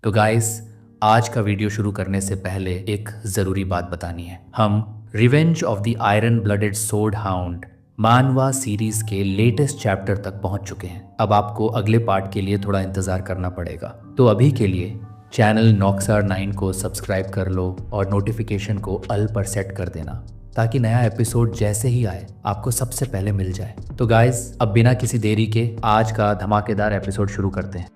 तो गाइस, आज का वीडियो शुरू करने से पहले एक ज़रूरी बात बतानी है। हम revenge of the iron blooded sword hound मानवा सीरीज के लेटेस्ट चैप्टर तक पहुंच चुके हैं। अब आपको अगले पार्ट के लिए थोड़ा इंतज़ार करना पड़ेगा। तो अभी के लिए चैनल नॉक्सार 9 को सब्सक्राइब कर लो और नोटिफिकेशन को ऑल पर सेट कर देना, ताकि नया एपिसोड जैसे ही आए आपको सबसे पहले मिल जाए। तो गाइस, अब बिना किसी देरी के आज का धमाकेदार एपिसोड शुरू करते हैं।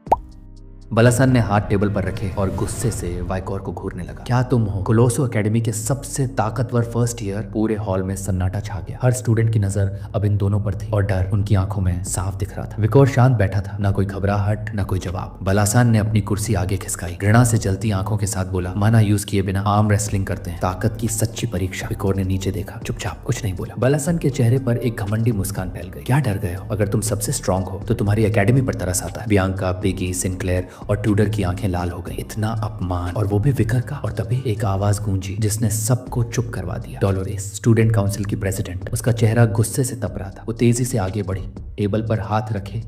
बलासन ने हाथ टेबल पर रखे और गुस्से से वाइकोर को घूरने लगा। क्या तुम हो? कोलोसो एकेडमी के सबसे ताकतवर फर्स्ट ईयर। पूरे हॉल में सन्नाटा छा गया। हर स्टूडेंट की नजर अब इन दोनों पर थी और डर उनकी आंखों में साफ दिख रहा था। विकोर शांत बैठा था, ना कोई घबराहट ना कोई जवाब। बलासन ने अपनी कुर्सी आगे खिसकाई, घृणा से जलती आंखों के साथ बोला, माना यूज किए बिना आर्म रेसलिंग करते हैं, ताकत की सच्ची परीक्षा। विकोर ने नीचे देखा, चुपचाप कुछ नहीं बोला। बलासन के चेहरे पर एक घमंडी मुस्कान फैल गई। क्या डर गए हो? अगर तुम सबसे स्ट्रांग हो तो तुम्हारी एकेडमी पर तरस आता है। बियांका, पिगी, सिंक्लेयर और ट्यूडर की आंखें लाल हो गई। इतना अपमान, और वो भी विकर का। और तभी एक आवाज गूंजी जिसने सबको चुप करवा दिया। डोलोरेस, स्टूडेंट काउंसिल की प्रेसिडेंट। उसका चेहरा गुस्से से तप रहा था। वो तेजी से आगे बढ़ी, टेबल पर हाथ रखे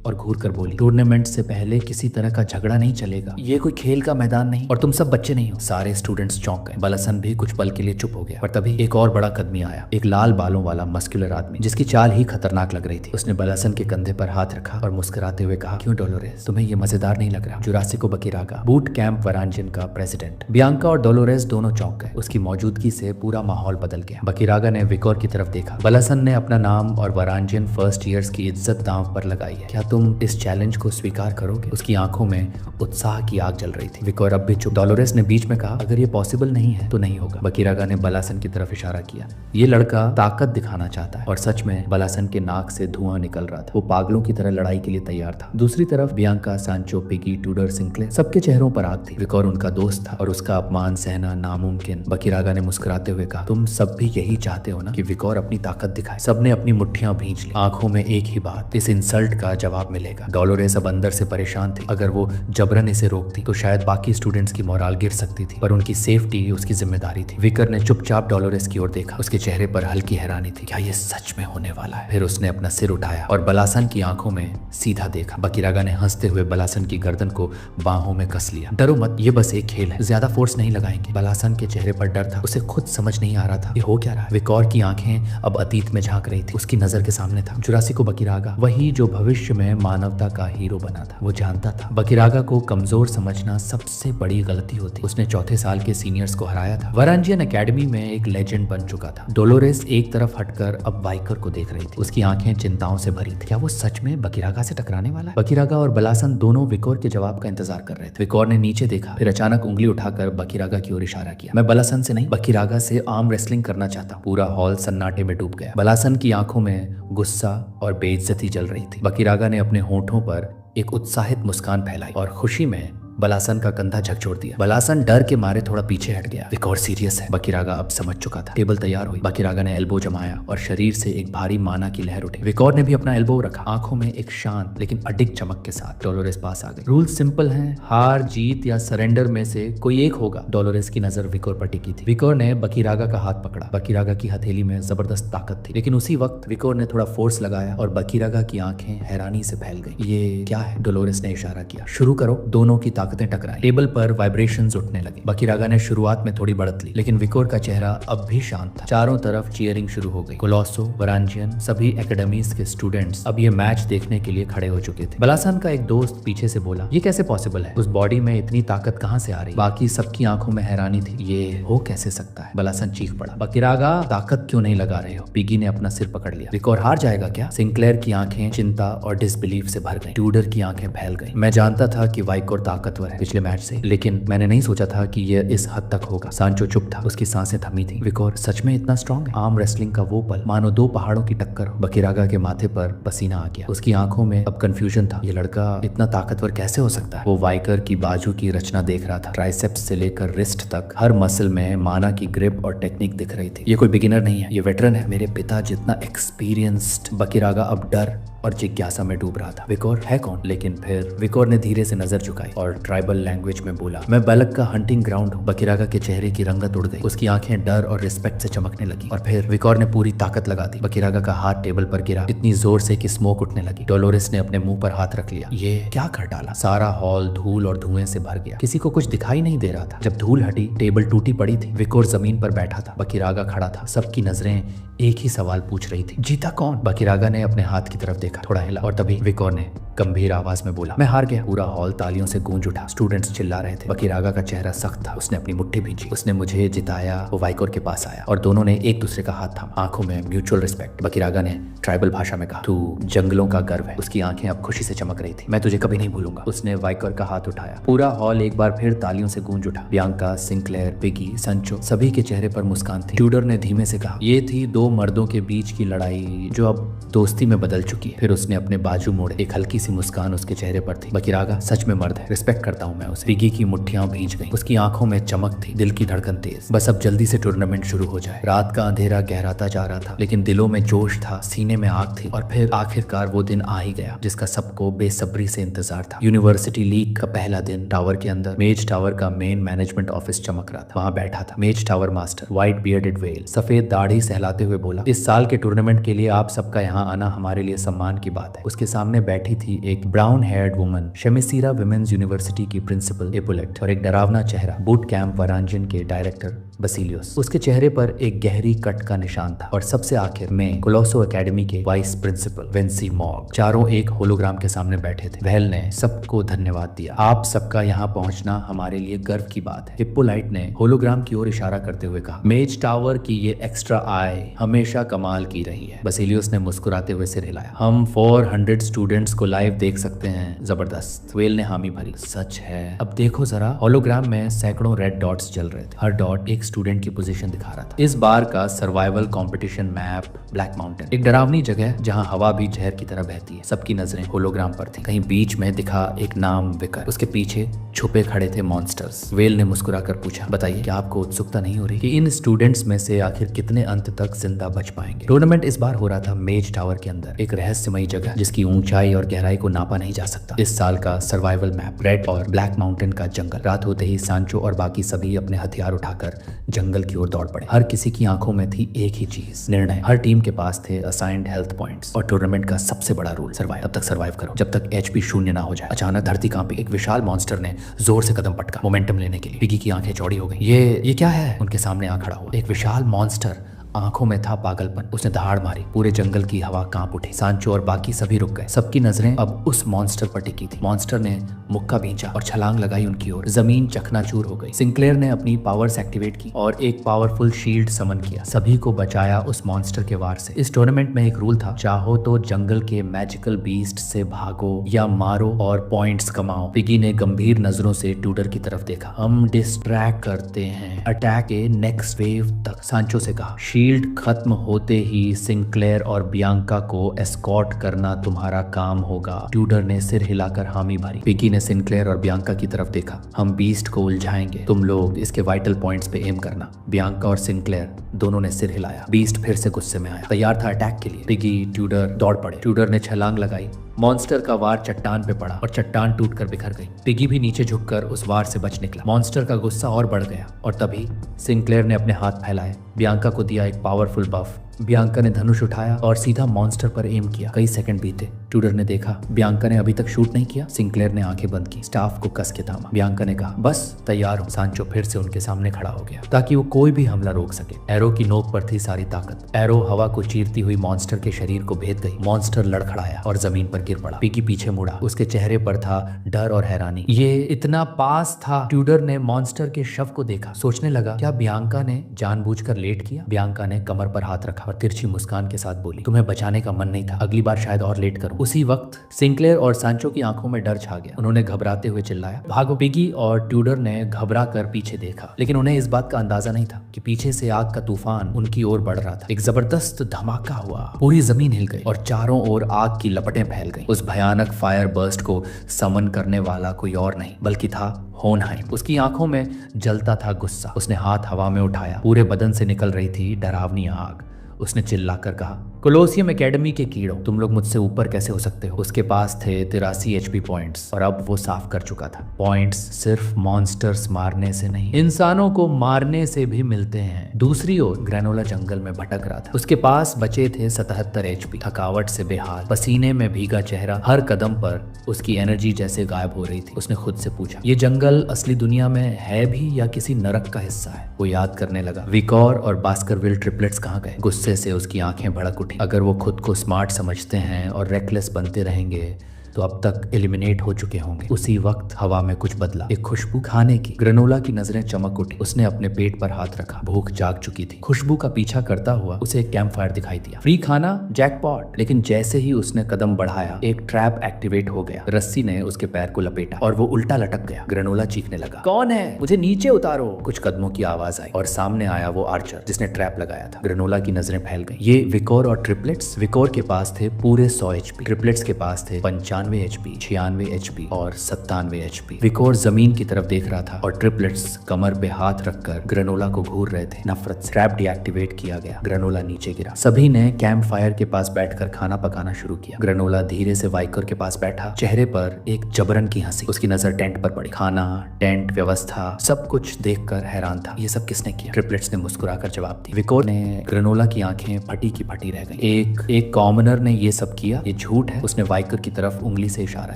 और घूर कर बोली, टूर्नामेंट से पहले किसी तरह का झगड़ा नहीं चलेगा। ये कोई खेल का मैदान नहीं और तुम सब बच्चे नहीं हो। सारे स्टूडेंट्स चौंक गए। बलासन भी कुछ पल के लिए चुप हो गया। पर तभी एक और बड़ा कदमी आया। एक लाल बालों वाला मस्कुलर आदमी जिसकी चाल ही खतरनाक लग रही थी। उसने बलासन के कंधे पर हाथ रखा और मुस्कुराते हुए कहा, क्यों डोलोरेस, तुम्हें ये मजेदार नहीं लग रहा? जुरासिको बकीरागा, बूट कैंप वरांजियन का प्रेसिडेंट। बियांका और डोलोरेस दोनों चौंक गए। उसकी मौजूदगी से पूरा माहौल बदल गया। बकीरागा ने विकोर की तरफ देखा। बलासन ने अपना नाम और वरांजियन फर्स्ट ईयर्स की इज्जत दांव पर लगाई है। क्या तुम इस चैलेंज को स्वीकार करोगे? उसकी आंखों में उत्साह की आग जल रही थी। विकोर अब भी चुप। डोलोरेस ने बीच में कहा, अगर ये पॉसिबल नहीं है तो नहीं होगा। बकीरागा ने बलासन की तरफ इशारा किया। ये लड़का ताकत दिखाना चाहता है। और सच में बलासन के नाक से धुआं निकल रहा था। वो पागलों की तरह लड़ाई के लिए तैयार था। दूसरी तरफ बियांका, सांचो, पिगी, ट्यूडर, सिंक्लेयर, सबके चेहरों पर आग थी। विकोर उनका दोस्त था और उसका अपमान सहना नामुमकिन। बकीरागा ने मुस्कुराते हुए कहा, तुम सब भी यही चाहते हो ना कि विकोर अपनी ताकत दिखाए? सबने अपनी मुट्ठियां भींच ली। आंखों में एक ही बात, इस इंसल्ट का जवाब मिलेगा। डोलोरेस अब अंदर से परेशान थी। अगर वो जबरन इसे रोकती तो शायद बाकी स्टूडेंट्स की मोराल गिर सकती थी, पर उनकी सेफ्टी उसकी जिम्मेदारी थी। विकर ने चुपचाप डोलोरेस की ओर देखा। उसके चेहरे पर हल्की हैरानी थी। क्या ये सच में होने वाला है? फिर उसने अपना सिर उठाया और बलासन की आंखों में सीधा देखा। बकीरागा ने हंसते हुए बलासन की गर्दन को बाहों में कस लिया। डरो मत, ये बस एक खेल है, ज्यादा फोर्स नहीं लगाएंगे। बलासन के चेहरे पर डर था। उसे खुद समझ नहीं आ रहा था ये हो क्या रहा है। विकोर की आंखें अब अतीत में झांक रही थी। उसकी नजर के सामने था जुरासिको बकीरागा, वही जो भविष्य में मानवता का हीरो बना था। वो जानता था बकीरागा को कमजोर समझना सबसे बड़ी गलती होती। उसने चौथे साल के सीनियर्स को हराया था। वरांजियन एकेडमी में एक लेजेंड बन चुका था। डोलोरेस एक तरफ हटकर अब वाइकर को देख रही थी। उसकी आंखें चिंताओं से भरी थी। क्या वो सच में बकीरागा से टकराने वाला है? बकीरागा और बलासन दोनों विकोर के जवाब का इंतजार कर रहे थे। विकोर ने नीचे देखा, फिर अचानक उंगली उठाकर बकीरागा की ओर इशारा किया। मैं बलासन से नहीं, बकीरागा से आर्म रेसलिंग करना चाहता हूं। पूरा हॉल सन्नाटे में डूब गया। बलासन की आंखों में गुस्सा और बेइज्जती जल रही थी। बकीरागा ने अपने होठों पर एक उत्साहित मुस्कान फैलाई और खुशी में बलासन का कंधा झकझोर दिया। बलासन डर के मारे थोड़ा पीछे हट गया। विकोर सीरियस है, बकीरागा अब समझ चुका था। टेबल तैयार हुई। बकीरागा ने एल्बो जमाया और शरीर से एक भारी माना की लहर उठी। विकोर ने भी अपना एल्बो रखा, आंखों में एक शांत लेकिन अडिग चमक के साथ। डोलोरेस पास आ गई। रूल सिंपल हैं, हार जीत या सरेंडर में से कोई एक होगा। डोलोरेस की नजर विकोर पर टिकी थी। विकोर ने बकीरागा का हाथ पकड़ा। बकीरागा की हथेली में जबरदस्त ताकत थी, लेकिन उसी वक्त विकोर ने थोड़ा फोर्स लगाया और बकीरागा की आंखें हैरानी से फैल गई। ये क्या है? डोलोरेस ने इशारा किया। शुरू करो। दोनों की ताकतें टकराई। टेबल पर वाइब्रेशंस उठने लगे। बकीरागा ने शुरुआत में थोड़ी बढ़त ली, लेकिन विकोर का चेहरा अब भी शांत था। चारों तरफ चीयरिंग शुरू हो गई। कोलोसो, वरांजियन, सभी एकेडमीज के स्टूडेंट्स अब ये मैच देखने के लिए खड़े हो चुके थे। बलासन का एक दोस्त पीछे से बोला, ये कैसे पॉसिबल है? उस बॉडी में इतनी ताकत कहां से आ रही? बाकी सबकी आंखों में हैरानी थी। ये हो कैसे सकता है? बलासन चीख पड़ा, बकीरागा ताकत क्यों नहीं लगा रहे हो? पिगी ने अपना सिर पकड़ लिया। विकोर हार जाएगा क्या? सिंक्लेयर की आंखें चिंता और डिसबिलीफ से भर गई। ट्यूडर की आंखें फैल गई। मैं जानता था कि वाइकोर ताकतवर है पिछले मैच से, लेकिन मैंने नहीं सोचा था कि ये इस हद तक होगा। सांचो चुप था, उसकी सांसें थमी थी। विकोर सच में इतना स्ट्रांग है? आर्म रेसलिंग का वो पल मानो दो पहाड़ों की टक्कर हो। बकीरागा के माथे पर पसीना आ गया। उसकी आंखों में अब कंफ्यूजन था। ये लड़का इतना ताकतवर कैसे हो सकता है? वो वाइकर की बाजू की रचना देख रहा था। ट्राइसेप्स से लेकर रिस्ट तक हर मसल में माना की ग्रिप और टेक्निक दिख रही थी। ये कोई बिगिनर नहीं है, ये वेटरन है, मेरे पिता जितना एक्सपीरियंस्ड। बकीरागा अब डर और जिज्ञासा में डूब रहा था। विकोर है कौन? लेकिन फिर विकोर ने धीरे से नजर झुकाई और ट्राइबल लैंग्वेज में बोला, मैं बलक का हंटिंग ग्राउंड हूँ। बकीरागा के चेहरे की रंगत उड़ गई, उसकी आंखें डर और रिस्पेक्ट से चमकने लगी। और फिर विकोर ने पूरी ताकत लगा दी। बकीरागा का हाथ टेबल पर गिरा इतनी जोर से कि स्मोक उठने लगी। डोलोरेस ने अपने मुंह पर हाथ रख लिया। ये क्या कर डाला? सारा हॉल धूल और धुएं से भर गया। किसी को कुछ दिखाई नहीं दे रहा था। जब धूल हटी, टेबल टूटी पड़ी थी। विकोर जमीन पर बैठा था, बकीरागा खड़ा था। सबकी नजरें एक ही सवाल पूछ रही थी, जीता कौन? बकीरागा ने अपने हाथ की तरफ देखा, थोड़ा हिला और तभी विकोर ने गंभीर आवाज में बोला, मैं हार गया। पूरा हॉल तालियों से गूंज उठा। स्टूडेंट्स चिल्ला रहे थे। बकीरागा का चेहरा सख्त था। उसने अपनी मुट्ठी भींची। उसने मुझे जिताया। वो वाइकोर के पास आया और दोनों ने एक दूसरे का हाथ थामा, आंखों में म्यूचुअल रिस्पेक्ट। बकीरागा ने ट्राइबल भाषा में कहा, तू जंगलों का गर्व है। उसकी आंखें अब खुशी से चमक रही थी। मैं तुझे कभी नहीं भूलूंगा। उसने वाइकोर का हाथ उठाया। पूरा हॉल एक बार फिर तालियों से गूंज उठा। बियांका, सिंक्लेयर, पिगी, संचो, सभी के चेहरे पर मुस्कान थी। ट्यूडर ने धीमे से कहा, ये थी दो मर्दों के बीच की लड़ाई जो अब दोस्ती में बदल चुकी है। फिर उसने अपने बाजू मोड़े। एक हल्की सी मुस्कान उसके चेहरे पर थी। बकीरागा सच में मर्द है, रिस्पेक्ट करता हूँ मैं उसे। पिगी की मुट्ठियां भींच गईं। उसकी आंखों में चमक थी, दिल की धड़कन तेज। बस अब जल्दी से टूर्नामेंट शुरू हो जाए। रात का अंधेरा गहराता जा रहा था, लेकिन दिलों में जोश था, सीने में आग थी। और फिर आखिरकार वो दिन आ ही गया जिसका सबको बेसब्री से इंतजार था। यूनिवर्सिटी लीग का पहला दिन। टावर के अंदर मेज टावर का मेन मैनेजमेंट ऑफिस चमक रहा था। वहां बैठा था मेज tower master, white bearded well, सफेद दाढ़ी सहलाते हुए बोला, इस साल के टूर्नामेंट के लिए आप सबका यहाँ आना हमारे लिए सम्मान की बात है। उसके सामने बैठी थी एक brown haired woman, Themyscira women's university की प्रिंसिपल इपोलेट, और एक डरावना चेहरा, बूट कैंप वरांजिन के डायरेक्टर बसिलियोस। उसके चेहरे पर एक गहरी कट का निशान था। और सबसे आखिर में कोलोसो एकेडमी के वाइस प्रिंसिपल वेंसी मॉग। चारों एक होलोग्राम के सामने बैठे थे। वेल ने सबको धन्यवाद दिया। आप सबका यहाँ पहुंचना हमारे लिए गर्व की बात है। हिप्पोलाइट ने होलोग्राम की ओर इशारा करते हुए कहा, मेज टावर की ये एक्स्ट्रा आई हमेशा कमाल की रही है। बसिलियोस ने मुस्कुराते हुए सिर हिलाया। हम 400 स्टूडेंट्स को लाइव देख सकते हैं, जबरदस्त। वेल ने हामी भरी। सच है। अब देखो जरा, होलोग्राम में सैकड़ों रेड डॉट्स जल रहे थे। हर डॉट एक स्टूडेंट की पोजीशन दिखा रहा था। इस बार का survival competition map black mountain, एक डरावनी जगह जहां हवा भी जहर की तरह बहती है। सबकी नजरें होलोग्राम पर थी। कहीं बीच में दिखा एक नाम विकर, उसके पीछे छुपे खड़े थे मॉन्स्टर्स। वेल ने मुस्कुराकर पूछा, बताइए क्या आपको उत्सुकता नहीं हो रही कि इन स्टूडेंट्स में से आखिर कितने अंत तक जिंदा बच पाएंगे? टूर्नामेंट इस बार हो रहा था मेज टावर के अंदर, एक रहस्यमयी जगह जिसकी ऊंचाई और गहराई को नापा नहीं जा सकता। इस साल का सर्वाइवल मैप रेड और ब्लैक माउंटेन का जंगल। रात होते ही सांचो और बाकी सभी अपने हथियार उठाकर जंगल की ओर दौड़ पड़े। हर किसी की आंखों में थी एक ही चीज, निर्णय। हर टीम के पास थे असाइंड हेल्थ पॉइंट्स और टूर्नामेंट का सबसे बड़ा रूल, सर्वाइव। तब तक सर्वाइव करो जब तक एचपी शून्य ना हो जाए। अचानक धरती कांपी। एक विशाल मॉन्स्टर ने जोर से कदम पटका मोमेंटम लेने के लिए। पिगी की आंखें चौड़ी हो गई। ये क्या है? उनके सामने आ खड़ा हुआ एक विशाल मॉन्स्टर। आंखों में था पागलपन। उसने दहाड़ मारी। पूरे जंगल की हवा कांप उठी। सांचो और बाकी सभी रुक गए। सबकी नजरें अब उस मॉन्स्टर पर टिकी थी। मॉन्स्टर ने मुक्का भींचा और छलांग लगाई उनकी ओर। जमीन चकनाचूर हो गई। सिंक्लेयर ने अपनी पावर्स एक्टिवेट की और एक पावरफुल शील्ड समन किया। सभी को बचाया उस मॉन्स्टर के वार से। इस टूर्नामेंट में एक रूल था, चाहो तो जंगल के मैजिकल बीस्ट से भागो या मारो और पॉइंट्स कमाओ। पिगी ने गंभीर नजरों से ट्यूडर की तरफ देखा। हम डिस्ट्रैक्ट करते हैं अटैक के नेक्स्ट वेव तक, सांचो से कहा। शील्ड खत्म होते ही सिंक्लेयर और बियांका को एस्कॉर्ट करना तुम्हारा काम होगा। ट्यूडर ने सिर हिलाकर हामी भरी। पिगी ने सिंक्लेयर और बियांका की तरफ देखा। हम बीस्ट को उलझाएंगे, तुम लोग इसके वाइटल पॉइंट्स पे एम करना। बियांका और सिंक्लेयर दोनों ने सिर हिलाया। बीस्ट फिर से गुस्से में आया, तैयार था अटैक के लिए। पिगी, ट्यूडर दौड़ पड़े। ट्यूडर ने छलांग लगाई। मॉन्स्टर का वार चट्टान पे पड़ा और चट्टान टूटकर बिखर गई। पिगी भी नीचे झुककर उस वार से बच निकला। मॉन्स्टर का गुस्सा और बढ़ गया और तभी सिंक्लेयर ने अपने हाथ फैलाए। बियांका को दिया एक पावरफुल बफ। बियांका ने धनुष उठाया और सीधा मॉन्स्टर पर एम किया। कई सेकंड बीते। ट्यूडर ने देखा बियांका ने अभी तक शूट नहीं किया। सिंक्लेयर ने आंखें बंद की, स्टाफ को कस के थामा। बियांका ने कहा, बस तैयार हूं। सांचो फिर से उनके सामने खड़ा हो गया ताकि वो कोई भी हमला रोक सके। एरो की नोक पर थी सारी ताकत। एरो हवा को चीरती हुई मॉन्स्टर के शरीर को भेद गई। मॉन्स्टर लड़खड़ाया और जमीन पर गिर पड़ा। पिगी पीछे मुड़ा। उसके चेहरे पर था डर और हैरानी। ये इतना पास था। ट्यूडर ने मॉन्स्टर के शव को देखा। सोचने लगा, क्या बियांका ने जानबूझकर लेट किया? बियांका ने कमर पर हाथ रखा और तिरछी मुस्कान के साथ बोली, तुम्हें बचाने का मन नहीं था, अगली बार शायद और लेट करूं। उसी वक्त सिंक्लेयर और सांचो की आंखों में डर छा गया। उन्होंने घबराते हुए चिल्लाया, भागो। पिगी और ट्यूडर ने घबरा कर पीछे देखा, लेकिन उन्हें इस बात का अंदाजा नहीं था कि पीछे से आग का तूफान उनकी ओर बढ़ रहा था। एक जबरदस्त धमाका हुआ, पूरी जमीन हिल गई और चारों ओर आग की लपटें फैल गईं। उस भयानक फायर बर्स्ट को समन करने वाला कोई और नहीं बल्कि था होनहाइम। उसकी आंखों में जलता था गुस्सा। उसने हाथ हवा में उठाया। पूरे बदन से निकल रही थी डरावनी आग। उसने चिल्लाकर कहा, कोलोसियम एकेडमी के कीड़ों, तुम लोग मुझसे ऊपर कैसे हो सकते हो? उसके पास थे 83 HP पॉइंट्स और अब वो साफ कर चुका था। पॉइंट्स सिर्फ मॉन्स्टर्स मारने से नहीं, इंसानों को मारने से भी मिलते हैं। दूसरी ओर ग्रेनोला जंगल में भटक रहा था। उसके पास बचे थे 77 HP। थकावट से बेहाल, पसीने में भीगा चेहरा, हर कदम पर उसकी एनर्जी जैसे गायब हो रही थी। उसने खुद से पूछा, ये जंगल असली दुनिया में है भी या किसी नरक का हिस्सा है? वो याद करने लगा, विकोर और बास्करविल ट्रिपलेट्स कहाँ गए? गुस्से से उसकी आंखें भड़क उठी। अगर वो खुद को स्मार्ट समझते हैं और रेकलेस बनते रहेंगे तो अब तक एलिमिनेट हो चुके होंगे। उसी वक्त हवा में कुछ बदला, एक खुशबू खाने की। ग्रेनोला की नजरें चमक उठी। उसने अपने पेट पर हाथ रखा, भूख जाग चुकी थी। खुशबू का पीछा करता हुआ उसे एक कैंप फायर दिखाई दिया। फ्री खाना, जैकपॉट। लेकिन जैसे ही उसने कदम बढ़ाया, एक ट्रैप एक्टिवेट हो गया। रस्सी ने उसके पैर को लपेटा और वो उल्टा लटक गया। ग्रेनोला चीखने लगा, कौन है? मुझे नीचे उतारो। कुछ कदमों की आवाज आई और सामने आया वो आर्चर जिसने ट्रैप लगाया था। ग्रेनोला की नजरें फैल गई। ये विकोर और ट्रिपलेट्स। विकोर के पास थे पूरे 100 HP। ट्रिपलेट्स के पास थे 95 HP, 96 HP और 97 HP। विकोर जमीन की तरफ देख रहा था और ट्रिपलेट्स कमर पे हाथ रखकर ग्रेनोला को घूर रहे थे। नफरत से ट्रैप डीएक्टिवेट किया गया। ग्रेनोला नीचे गिरा। सभी ने कैंप फायर के पास बैठकर खाना पकाना शुरू किया। ग्रेनोला धीरे से वाइकर के पास बैठा, चेहरे पर एक जबरन की हंसी। उसकी नजर टेंट पर पड़ी। खाना, टेंट, व्यवस्था, सब कुछ देखकर हैरान था। ये सब किसने किया? ट्रिपलेट्स ने मुस्कुराकर जवाब दिया। विकोर ने। ग्रेनोला की आंखें फटी की फटी रह गई। एक कॉमनर ने ये सब किया, ये झूठ है। उसने वाइकर की तरफ उंगली से इशारा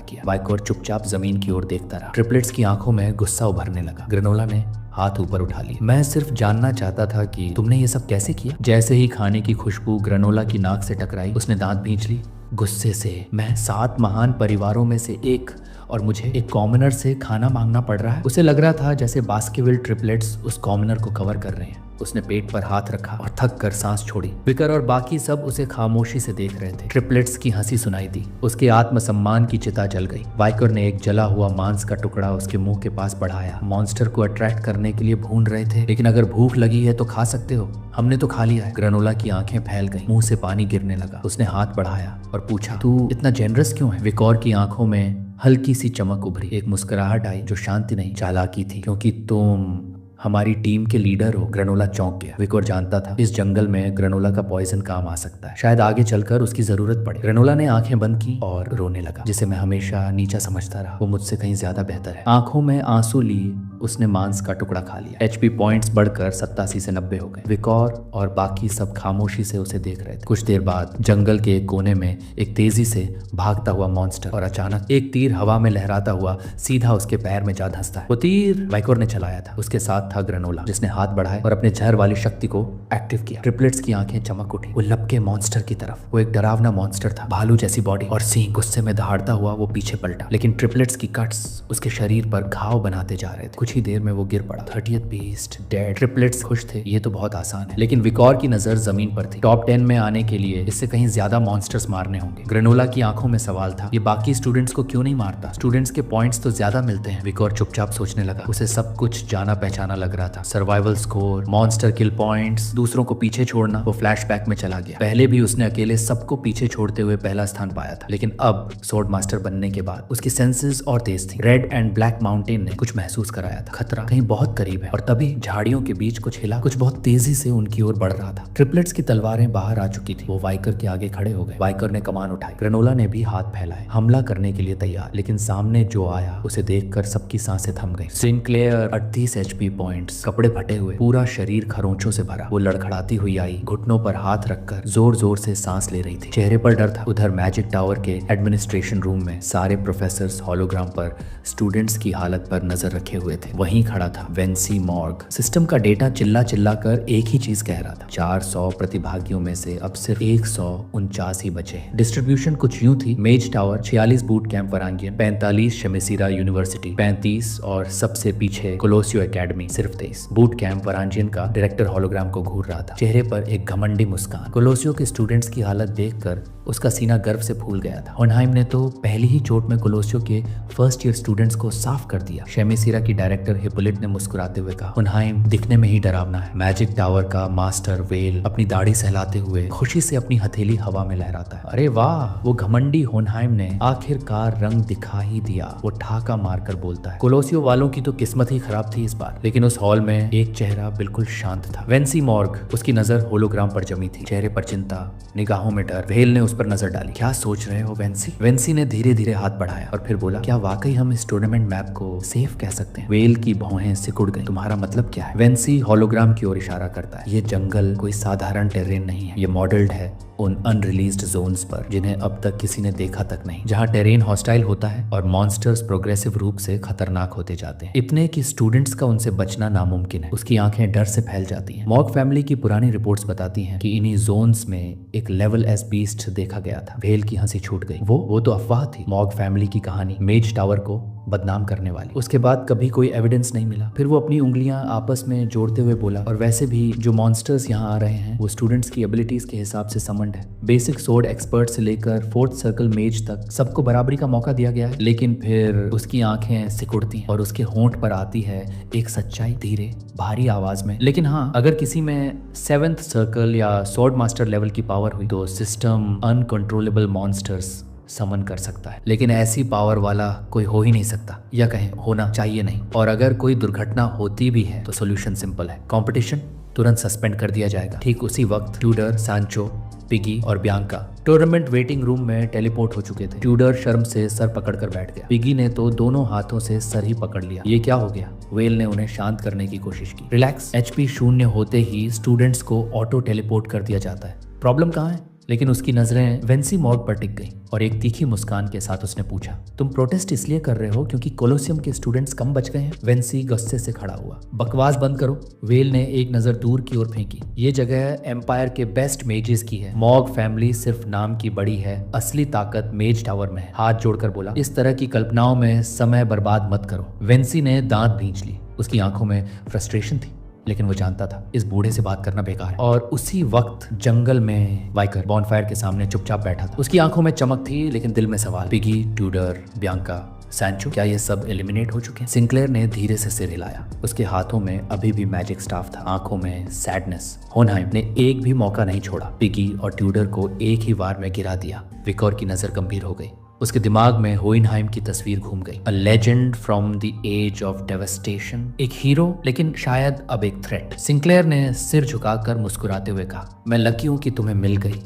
किया। वाइकर चुपचाप जमीन की ओर देखता रहा। ट्रिपलेट्स की आंखों में गुस्सा उभरने लगा। ग्रेनोला ने हाथ ऊपर उठा लिया। मैं सिर्फ जानना चाहता था कि तुमने ये सब कैसे किया? जैसे ही खाने की खुशबू ग्रेनोला की नाक से टकराई, उसने दांत भींच ली। गुस्से से, मैं 7 महान परिवारों में से एक और मुझे एक कॉमनर से खाना मांगना पड़ रहा है। उसे लग रहा था जैसे बास्केविल ट्रिपलेट्स उस कॉमनर को कवर कर रहे हैं। उसने पेट पर हाथ रखा और थक कर सांस छोड़ी। विकर और बाकी सब उसे खामोशी से देख रहे थे। ट्रिपलेट्स की हंसी सुनाई दी। उसके आत्मसम्मान की चिता जल गई। वाइकर ने एक जला हुआ मांस का टुकड़ा उसके मुंह के पास बढ़ाया। मॉन्स्टर को अट्रैक्ट करने के लिए भून रहे थे, लेकिन अगर भूख लगी है तो खा सकते हो, हमने तो खा लिया है। ग्रेनोला की आंखें फैल गई, मुंह से पानी गिरने लगा। उसने हाथ बढ़ाया और पूछा, तू इतना जेनरस क्यों है? विकोर की आंखों में हल्की सी चमक उभरी। एक मुस्कुराहट आई जो शांति नहीं, चालाकी थी। क्योंकि तुम हमारी टीम के लीडर हो। ग्रेनोला चौंक गया। विकोर जानता था इस जंगल में ग्रेनोला का पॉइजन काम आ सकता है। शायद आगे चलकर उसकी जरूरत पड़े। ग्रेनोला ने आंखें बंद की और रोने लगा। जिसे मैं हमेशा नीचा समझता रहा, वो मुझसे कहीं ज्यादा बेहतर है। आंखों में आंसू लिए उसने मांस का टुकड़ा खा लिया। HP पॉइंट्स बढ़कर 87 से 90 हो गए। विकोर और बाकी सब खामोशी से उसे देख रहे थे। कुछ देर बाद जंगल के एक कोने में एक तेजी से भागता हुआ मॉन्स्टर और अचानक एक तीर हवा में लहराता हुआ सीधा उसके पैर में जा धंसता है। वो तीर वाइकोर ने चलाया था। उसके साथ था ग्रेनोला, जिसने हाथ बढ़ाए और अपने जहर वाली शक्ति को एक्टिव किया। ट्रिपलेट्स की आंखें चमक उठी। वो लपके मॉन्स्टर की तरफ। वो एक डरावना मॉन्स्टर था, भालू जैसी बॉडी और सींग। गुस्से में दहाड़ता हुआ वो पीछे पलटा, लेकिन ट्रिपलेट्स की कट्स उसके शरीर पर घाव बनाते जा रहे थे। कुछ ही देर में वो गिर पड़ा। 30th beast dead. ट्रिपलेट्स खुश थे, ये तो बहुत आसान है। लेकिन विकोर की नजर जमीन पर थी। टॉप 10 में आने के लिए इससे कहीं ज्यादा मॉन्स्टर्स मारने होंगे। ग्रेनोला की आंखों में सवाल था, ये बाकी स्टूडेंट्स को क्यों नहीं मारता? स्टूडेंट्स के पॉइंट्स तो ज्यादा मिलते हैं। विकोर चुपचाप सोचने लगा। उसे सब कुछ जाना पहचाना लग रहा था। सर्वाइवल स्कोर, मॉन्स्टर किल पॉइंट्स, दूसरों को पीछे छोड़ना। वो फ्लैशबैक में चला गया। पहले भी उसने अकेले सबको पीछे छोड़ते हुए पहला स्थान पाया था, लेकिन अब स्वॉर्ड मास्टर बनने के बाद उसकी सेंसेस और तेज थी। रेड एंड ब्लैक माउंटेन ने कुछ महसूस कराया था। खतरा कहीं बहुत करीब है। और तभी झाड़ियों के बीच कुछ हिला। कुछ बहुत तेजी से उनकी ओर बढ़ रहा था। ट्रिपलेट्स की तलवारें बाहर आ चुकी थी। वो वाइकर के आगे खड़े हो गए। वाइकर ने कमान उठाई। ग्रेनोला ने भी हाथ फैलाए, हमला करने के लिए तैयार। लेकिन सामने जो आया उसे देखकर सबकी सांसें थम गई। सिंक्लेयर 38 HP पॉइंट्स, कपड़े फटे हुए, पूरा शरीर खरोंचों से भरा। वो लड़खड़ाती हुई आई, घुटनों पर हाथ रखकर जोर जोर से सांस ले रही थी। चेहरे पर डर था। उधर मैजिक टावर के एडमिनिस्ट्रेशन रूम में सारे प्रोफेसर्स हॉलोग्राम पर स्टूडेंट्स की हालत पर नजर रखे हुए थे। वहीं खड़ा था वेंसी मॉर्ग। सिस्टम का डेटा चिल्ला चिल्ला कर एक ही चीज कह रहा था, 400 प्रतिभागियों में से अब सिर्फ 149 ही बचे हैं। डिस्ट्रीब्यूशन कुछ यूं थी, मेज टावर 46 बूट कैंप वरांगियन, 45 शेमेसिरा यूनिवर्सिटी 35 और सबसे पीछे कोलोसियो एकेडमी सिर्फ 23। बूट कैंप वरांजियन का डायरेक्टर हॉलोग्राम को घूर रहा था, चेहरे पर एक घमंडी मुस्कान। कोलोसियो के स्टूडेंट्स की हालत देखकर उसका सीना गर्व से फूल गया था। ऑनहाइम ने तो पहली ही चोट में कोलोसियो के फर्स्ट ईयर स्टूडेंट्स को साफ कर दिया। शेमेसिरा की डायरेक्टर डायरेक्टर हिपोलिट ने मुस्कुराते हुए कहा, होनहाइम दिखने में ही डरावना है। मैजिक टावर का मास्टर वेल अपनी दाढ़ी सहलाते हुए खुशी से अपनी हथेली हवा में लहराता है। अरे वाह, वो घमंडी होनहाइम ने आखिरकार रंग दिखा ही दिया, वो ठाका मारकर बोलता है। कोलोसियो वालों की तो किस्मत ही खराब थी इस बार। लेकिन उस हॉल में एक चेहरा बिल्कुल शांत था, वेंसी मॉर्ग। उसकी नजर होलोग्राम पर जमी थी, चेहरे पर चिंता, निगाहों में डर। वेल ने उस पर नजर डाली। क्या सोच रहे हो वेंसी? वेंसी ने धीरे धीरे हाथ बढ़ाया और फिर बोला, क्या वाकई हम इस टूर्नामेंट मैप को सेफ कह सकते हैं? वेल की भौहें सिकुड़ गई। तुम्हारा मतलब क्या है? वेंसी होलोग्राम की ओर इशारा करता है। ये जंगल कोई साधारण टेरेन नहीं है, ये मॉडल्ड है उन अनरिलीज्ड जोन्स पर जिन्हें अब तक किसी ने देखा तक नहीं, जहां टेरेन हॉस्टाइल होता है और मॉन्स्टर्स प्रोग्रेसिव रूप से खतरनाक होते जाते हैं, इतने कि स्टूडेंट्स का उनसे बचना नामुमकिन है। उसकी आंखें डर से फैल जाती हैं। मॉर्ग फैमिली की पुरानी रिपोर्ट्स बताती हैं कि इन्हीं जोन्स में एक लेवल एस बीस्ट देखा गया था। वेल की हंसी छूट गई। वो तो अफवाह थी। मॉर्ग फैमिली की कहानी, मेज टावर को बदनाम करने वाली। उसके बाद कभी कोई एविडेंस नहीं मिला। फिर वो अपनी उंगलियां आपस में जोड़ते हुए बोला, और वैसे भी जो मॉन्स्टर्स यहाँ आ रहे हैं वो स्टूडेंट्स की एबिलिटीज के हिसाब से समन्ड है। बेसिक सोर्ड एक्सपर्ट से लेकर फोर्थ सर्कल मेज तक सबको बराबरी का मौका दिया गया है। लेकिन फिर उसकी आंखें सिकुड़ती हैं और उसके होंठ पर आती है एक सच्चाई, धीरे भारी आवाज में। लेकिन हाँ, अगर किसी में 7th सर्कल या सोर्ड मास्टर लेवल की पावर हुई तो सिस्टम अनकंट्रोलेबल मॉन्स्टर्स समन कर सकता है। लेकिन ऐसी पावर वाला कोई हो ही नहीं सकता, या कहें होना चाहिए नहीं। और अगर कोई दुर्घटना होती भी है तो सोल्यूशन सिंपल है, कंपटीशन तुरंत सस्पेंड कर दिया जाएगा। ठीक उसी वक्त ट्यूडर, सांचो, पिगी और बियांका टूर्नामेंट वेटिंग रूम में टेलीपोर्ट हो चुके थे। ट्यूडर शर्म से सर पकड़कर बैठ गया। पिगी ने तो दोनों हाथों से सर ही पकड़ लिया। ये क्या हो गया? वेल ने उन्हें शांत करने की कोशिश की। रिलैक्स, एचपी शून्य होते ही स्टूडेंट्स को ऑटो टेलीपोर्ट कर दिया जाता है। प्रॉब्लम कहाँ है? लेकिन उसकी नजरें वेंसी मॉर्ग पर टिक गई और एक तीखी मुस्कान के साथ उसने पूछा, तुम प्रोटेस्ट इसलिए कर रहे हो क्योंकि कोलोसियम के स्टूडेंट्स कम बच गए हैं? वेंसी गुस्से से खड़ा हुआ। बकवास बंद करो। वेल ने एक नजर दूर की ओर फेंकी। ये जगह एम्पायर के बेस्ट मेजेस की है। मॉर्ग फैमिली सिर्फ नाम की बड़ी है, असली ताकत मेज टावर में है। हाथ जोड़कर बोला, इस तरह की कल्पनाओं में समय बर्बाद मत करो। वेंसी ने दांत भींच ली। उसकी आंखों में फ्रस्ट्रेशन थी, लेकिन वो जानता था इस बूढ़े से बात करना बेकार है। और उसी वक्त जंगल में वाइकर बॉनफायर के सामने चुपचाप बैठा था। उसकी आंखों में चमक थी लेकिन दिल में सवाल। पिगी, ट्यूडर, बियांका, सैंचो, क्या ये सब एलिमिनेट हो चुके हैं? सिंक्लेयर ने धीरे से सिर हिलाया। उसके हाथों में अभी भी मैजिक स्टाफ था, आंखों में सैडनेस। होनहाइम ने एक भी मौका नहीं छोड़ा। पिगी और ट्यूडर को एक ही वार में गिरा दिया। विकोर की नजर गंभीर हो गई। उसके दिमाग में होइनहाइम की तस्वीर घूम गई। A legend from the age of devastation, एक हीरो लेकिन शायद अब एक थ्रेट। सिंक्लेयर ने सिर झुकाकर मुस्कुराते हुए कहा, मैं लकी हूं कि तुम्हें मिल गई,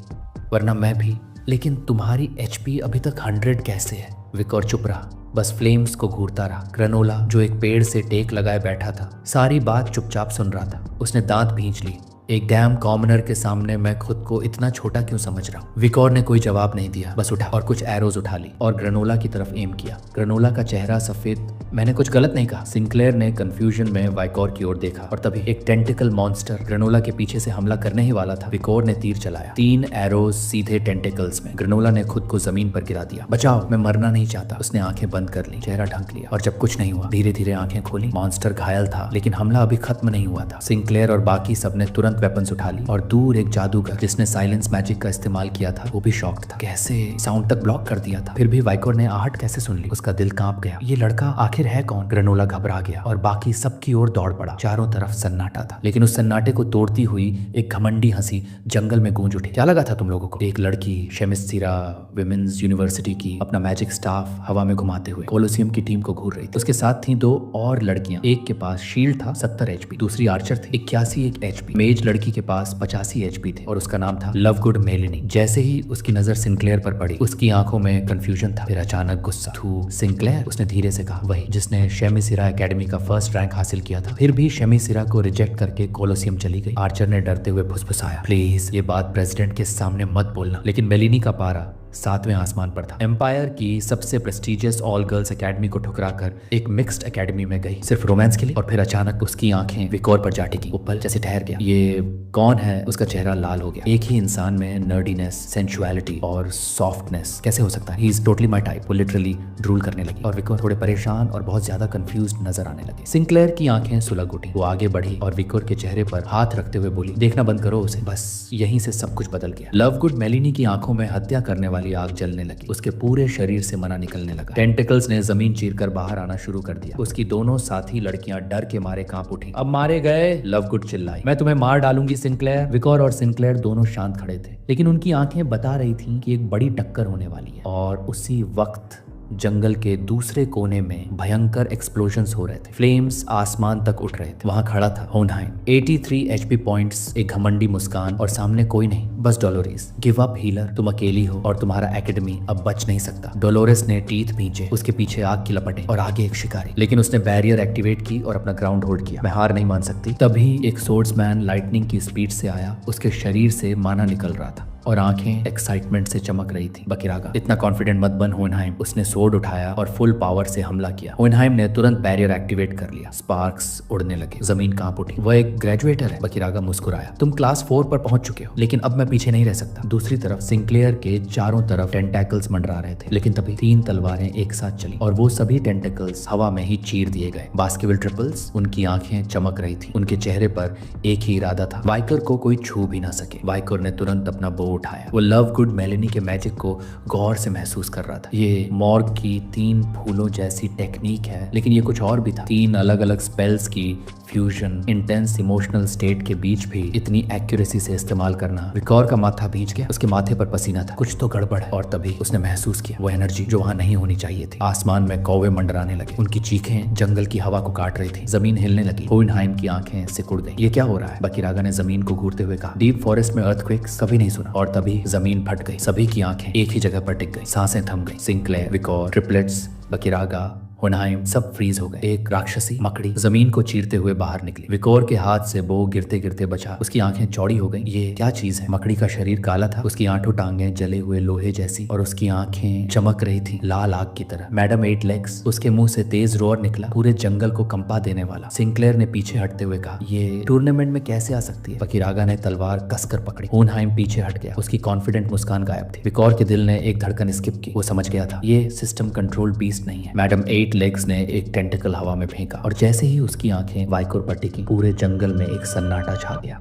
वरना मैं भी। लेकिन तुम्हारी एचपी अभी तक 100 कैसे है? विकोर चुप रहा, बस फ्लेम्स को घूरता रहा। ग्रेनोला जो एक पेड़ से टेक लगाए बैठा था, सारी बात चुपचाप सुन रहा था। उसने दांत भींच ली। एक डैम कॉमनर के सामने मैं खुद को इतना छोटा क्यों समझ रहा हूँ? विकोर ने कोई जवाब नहीं दिया, बस उठा और कुछ एरोज उठा ली और ग्रेनोला की तरफ एम किया। ग्रेनोला का चेहरा सफेद। मैंने कुछ गलत नहीं कहा। सिंक्लेयर ने कंफ्यूजन में विकोर की ओर देखा और तभी एक टेंटिकल मॉन्स्टर ग्रेनोला के पीछे से हमला करने ही वाला था। विकोर ने तीर चलाया, 3 एरोज सीधे टेंटिकल्स में। ग्रेनोला ने खुद को जमीन पर गिरा दिया। बचाओ, मैं मरना नहीं चाहता। उसने आंखें बंद कर ली, चेहरा ढक लिया और जब कुछ नहीं हुआ धीरे धीरे आंखें खोली। मॉन्स्टर घायल था लेकिन हमला अभी खत्म नहीं हुआ था। सिंक्लेयर और बाकी सबने तुरंत वेपन्स उठा ली और दूर एक जादूगर जिसने साइलेंस मैजिक का इस्तेमाल किया था वो भी शॉक्ड था। कैसे साउंड तक ब्लॉक कर दिया था? फिर भी विकोर ने आहट कैसे सुन ली? उसका दिल कांप गया। ये लड़का आखिर है कौन? ग्रेनोला घबरा गया और बाकी सबकी ओर दौड़ पड़ा। चारों तरफ सन्नाटा था, लेकिन उस सन्नाटे को तोड़ती हुई एक घमंडी हंसी जंगल में गूंज उठी। क्या लगा था तुम लोगों को? एक लड़की शेमिस्थिरा विमेंस यूनिवर्सिटी की अपना मैजिक स्टाफ हवा में घुमाते हुए कोलोसियम की टीम को घूर रही थी। उसके साथ थी 2 और लड़कियां। एक के पास शील्ड था 70 एचपी, दूसरी आर्चर थी 81 एचपी। मेज लड़की के पास 85 एचपी थे और उसका नाम था लवगुड मेलिनी। जैसे ही उसकी नजर सिंक्लेयर पर पड़ी उसकी आंखों में कंफ्यूजन था, फिर अचानक गुस्सा। तू सिंक्लेयर? उसने धीरे से कहा, वही जिसने शेमिसिरा एकेडमी का फर्स्ट रैंक हासिल किया था। फिर भी शेमिसिरा को रिजेक्ट करके कोलोसियम चली गई। आर्चर ने डरते हुए फुसफुसाया, प्लीज ये बात प्रेसिडेंट के सामने मत बोलना। लेकिन मेलिनी का पारा 7वें आसमान पर था। एम्पायर की सबसे प्रेस्टिजियस ऑल गर्ल्स एकेडमी को ठुकराकर एक मिक्स्ड एकेडमी में गई सिर्फ रोमांस के लिए। और फिर अचानक उसकी आंखें विकोर पर जा टिकी। वो पल जैसे ठहर गया। ये कौन है? उसका चेहरा लाल हो गया। एक ही इंसान में नर्डीनेस, सेंसुअलिटी और सॉफ्टनेस कैसे हो सकता है? He is totally my type. वो लिटरली ड्रूल करने लगी और विकोर थोड़े परेशान और बहुत ज्यादा कंफ्यूज्ड नजर आने लगे। सिंक्लेयर की आंखें सुलग उठी। वो आगे बढ़ी और विकोर के चेहरे पर हाथ रखते हुए बोली, देखना बंद करो उसे। बस यहीं से सब कुछ बदल गया। लवगुड मेलिनी की आंखों में हत्या करने वाली आग जलने लगी। उसके पूरे शरीर से मना निकलने लगा। टेंटिकल्स ने जमीन चीरकर बाहर आना शुरू कर दिया। उसकी दोनों साथी लड़कियां डर के मारे कांप उठी। अब मारे गए, लवगुड चिल्लाई। मैं तुम्हें मार डालूंगी सिंक्लेयर। विकोर और सिंक्लेयर दोनों शांत खड़े थे, लेकिन उनकी आंखें बता रही थीं कि एक बड़ी टक्कर होने वाली है। और उसी वक्त जंगल के दूसरे कोने में भयंकर एक्सप्लोजन्स हो रहे थे। फ्लेम्स आसमान तक उठ रहे थे। वहां खड़ा था होनहाइम, 83 एचपी पॉइंट्स, एक घमंडी मुस्कान, और सामने कोई नहीं, बस डोलोरेस। गिव अप हीलर, तुम अकेली हो और तुम्हारा एकेडमी अब बच नहीं सकता। डोलोरेस ने टीथ भींचे, उसके पीछे आग की लपटें और आगे एक शिकारी, लेकिन उसने बैरियर एक्टिवेट की और अपना ग्राउंड होल्ड किया। मैं हार नहीं मान सकती। तभी एक सोर्ड्समैन लाइटनिंग की स्पीड से आया। उसके शरीर से माना निकल रहा था और आंखें एक्साइटमेंट से चमक रही थी। बकीरागा, इतना कॉन्फिडेंट मत बन होनहाइम। उसने सोर्ड उठाया और फुल पावर से हमला किया। होनहाइम ने तुरंत बैरियर एक्टिवेट कर लिया। स्पार्क्स उड़ने लगे, जमीन कांप उठी। वह एक ग्रेजुएटर है। बकीरागा मुस्कुराया। तुम क्लास 4 पर पहुंच चुके हो, लेकिन अब मैं पीछे नहीं रह सकता। दूसरी तरफ सिंक्लेयर के चारों तरफ टेंटेकल्स मंडरा रहे थे, लेकिन तभी 3 तलवारें एक साथ चली और वो सभी टेंटेकल्स हवा में ही चीर दिए गए। बास्केटबॉल ट्रिपल्स, उनकी आंखें चमक रही थी। उनके चेहरे पर एक ही इरादा था, वाइकर को कोई छू भी ना सके। वाइकर ने तुरंत अपना बो उठाया। वो लव गुड मेलेनी के मैजिक को गौर से महसूस कर रहा था। ये मॉर्ग की 3 फूलों जैसी टेक्निक है, लेकिन ये कुछ और भी था। 3 अलग अलग स्पेल्स की फ्यूजन, इंटेंस इमोशनल स्टेट के बीच भी इतनी एक्यूरेसी से इस्तेमाल करना। विकोर का माथा भींच गया। उसके माथे पर पसीना था। कुछ तो गड़बड़ है। और तभी उसने महसूस किया वो एनर्जी जो वहां नहीं होनी चाहिए थी। आसमान में कौवे मंडराने लगे। उनकी चीखें जंगल की हवा को काट रही थी। जमीन हिलने लगी। होनहाइम की आंखें सिकुड़ गई। ये क्या हो रहा है? बकीरागा ने जमीन को घूरते हुए कहा। डीप फॉरेस्ट में अर्थक्वेक्स कभी नहीं सुना। और तभी जमीन फट गई। सभी की आंखें एक ही जगह पर टिक गई। सांसें थम गई। सिंक्लेयर, विकोर, ट्रिपलेट्स, बकीरागा, होनहाइम सब फ्रीज हो गए। एक राक्षसी मकड़ी जमीन को चीरते हुए बाहर निकली। विकोर के हाथ से बो गिरते गिरते बचा। उसकी आंखें चौड़ी हो गईं। ये क्या चीज है? मकड़ी का शरीर काला था। उसकी आंखों टांगें जले हुए लोहे जैसी और उसकी आंखें चमक रही थी लाल आग की तरह। मैडम 8 लेग्स, उसके मुंह से तेज रोर निकला, पूरे जंगल को कंपा देने वाला। सिंक्लेयर ने पीछे हटते हुए कहा, ये टूर्नामेंट में कैसे आ सकती है? बकीरागा ने तलवार कसकर पकड़ी। होनहाइम पीछे हट गया। उसकी कॉन्फिडेंट मुस्कान गायब थी। विकोर के दिल ने एक धड़कन स्किप की। वो समझ गया था ये सिस्टम कंट्रोल बीस्ट नहीं है। मैडम 8 लेग्स ने एक टेंटिकल हवा में फेंका और जैसे ही उसकी आंखें वाइकोर पर टिकी, पूरे जंगल में एक सन्नाटा छा गया।